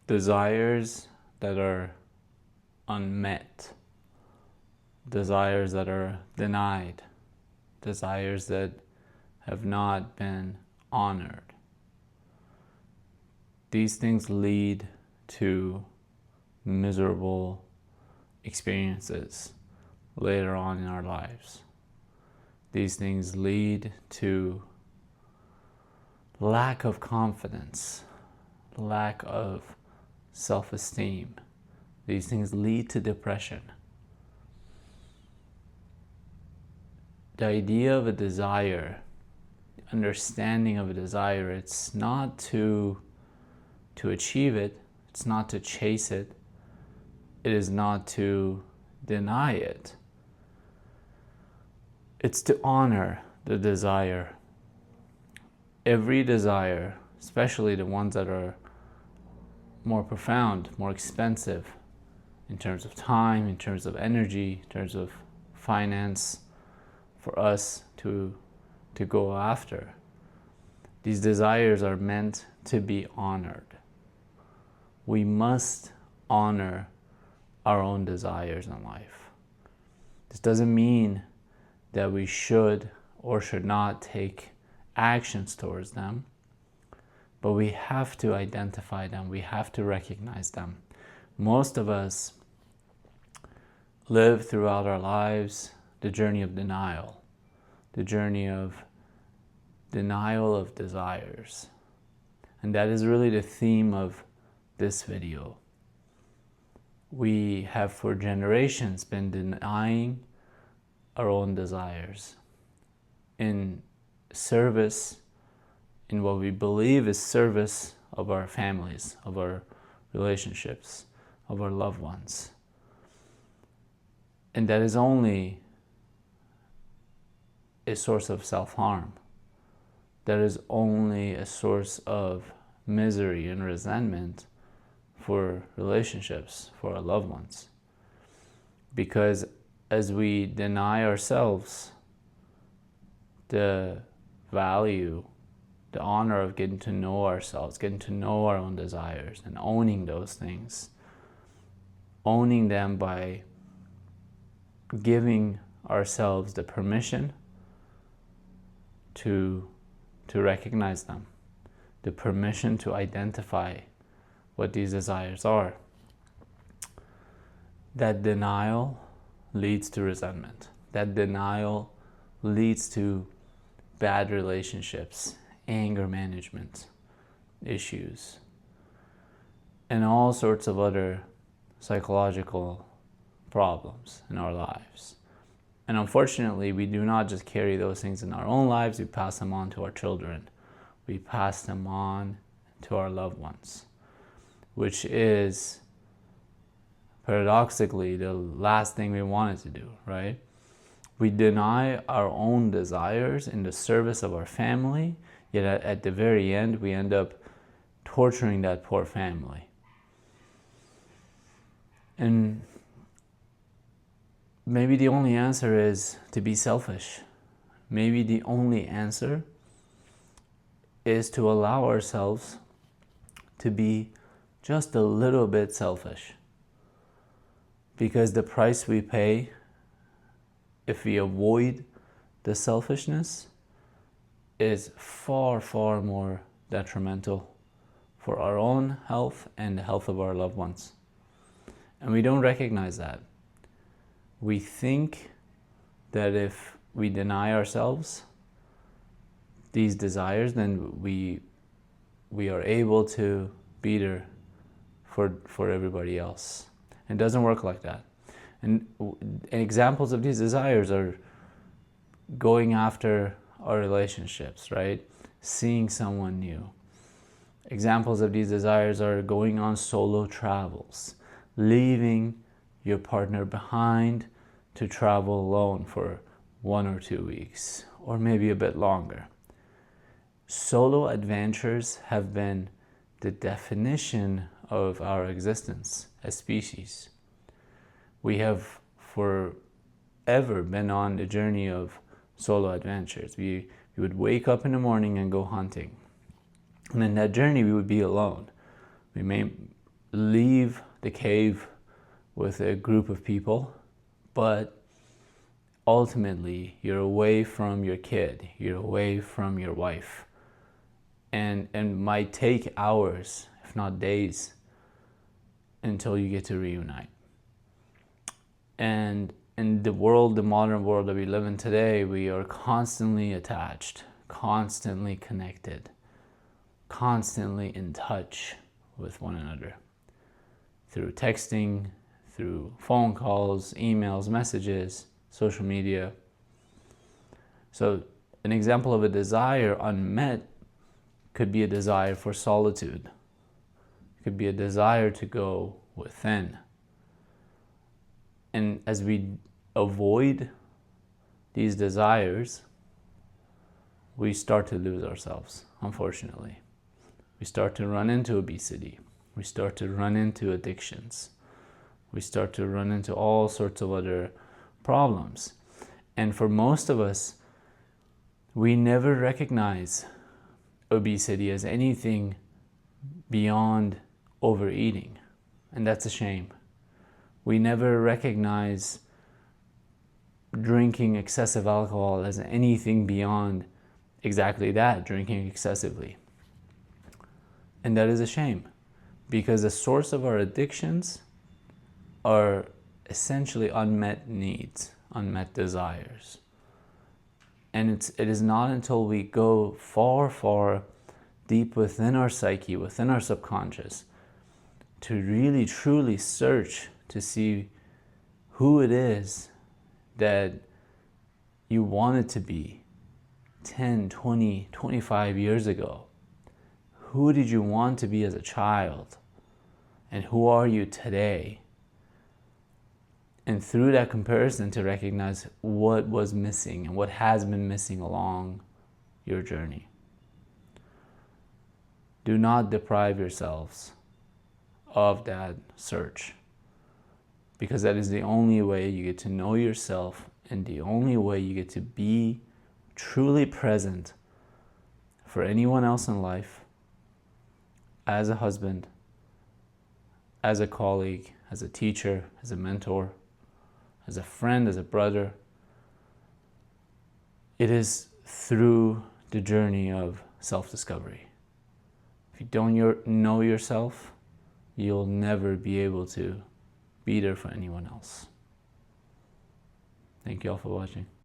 desires that are unmet, desires that are denied, desires that have not been honored. These things lead to miserable experiences later on in our lives. These things lead to lack of confidence, lack of self-esteem. These things lead to depression. The idea of a desire, understanding of a desire, it's not to achieve it, it's not to chase it, it is not to deny it. It's to honor the desire. Every desire, especially the ones that are more profound, more expensive in terms of time, in terms of energy, in terms of finance, for us to go after. These desires are meant to be honored. We must honor our own desires in life. This doesn't mean that we should or should not take actions towards them, but we have to identify them, we have to recognize them. Most of us live throughout our lives the journey of denial, the journey of denial of desires. And that is really the theme of this video. We have for generations been denying our own desires in service, in what we believe is service of our families, of our relationships, of our loved ones. And that is only a source of self-harm. That is only a source of misery and resentment for relationships, for our loved ones. Because as we deny ourselves the value, the honor of getting to know ourselves, getting to know our own desires and owning those things, owning them by giving ourselves the permission to recognize them, the permission to identify what these desires are. That denial leads to resentment. That denial leads to bad relationships, anger management issues, and all sorts of other psychological problems in our lives. And unfortunately, we do not just carry those things in our own lives, we pass them on to our children. We pass them on to our loved ones, which is paradoxically the last thing we wanted to do, right? We deny our own desires in the service of our family, yet at the very end, we end up torturing that poor family. And maybe the only answer is to be selfish. Maybe the only answer is to allow ourselves to be just a little bit selfish. Because the price we pay if we avoid the selfishness is far, far more detrimental for our own health and the health of our loved ones. And we don't recognize that. We think that if we deny ourselves these desires, then we are able to be there for everybody else. It doesn't work like that. And examples of these desires are going after our relationships, right? Seeing someone new. Examples of these desires are going on solo travels, leaving your partner behind to travel alone for 1 or 2 weeks, or maybe a bit longer. Solo adventures have been the definition of our existence as species. We have forever been on the journey of solo adventures. We would wake up in the morning and go hunting. And in that journey, we would be alone. We may leave the cave with a group of people, but ultimately you're away from your kid, you're away from your wife, and might take hours, if not days, until you get to reunite. And in the modern world that we live in today, we are constantly attached, constantly connected, constantly in touch with one another through texting, through phone calls, emails, messages, social media. So an example of a desire unmet could be a desire for solitude. It could be a desire to go within. And as we avoid these desires, we start to lose ourselves, unfortunately. We start to run into obesity. We start to run into addictions. We start to run into all sorts of other problems. And for most of us, we never recognize obesity as anything beyond overeating. And that's a shame. We never recognize drinking excessive alcohol as anything beyond exactly that, drinking excessively. And that is a shame, because the source of our addictions are essentially unmet needs, unmet desires. And it is not until we go far, far deep within our psyche, within our subconscious, to really truly search to see who it is that you wanted to be 10, 20, 25 years ago. Who did you want to be as a child? And who are you today? And through that comparison, to recognize what was missing and what has been missing along your journey. Do not deprive yourselves of that search, because that is the only way you get to know yourself, and the only way you get to be truly present for anyone else in life, as a husband, as a colleague, as a teacher, as a mentor, as a friend, as a brother. It is through the journey of self-discovery. If you don't know yourself, you'll never be able to be there for anyone else. Thank you all for watching.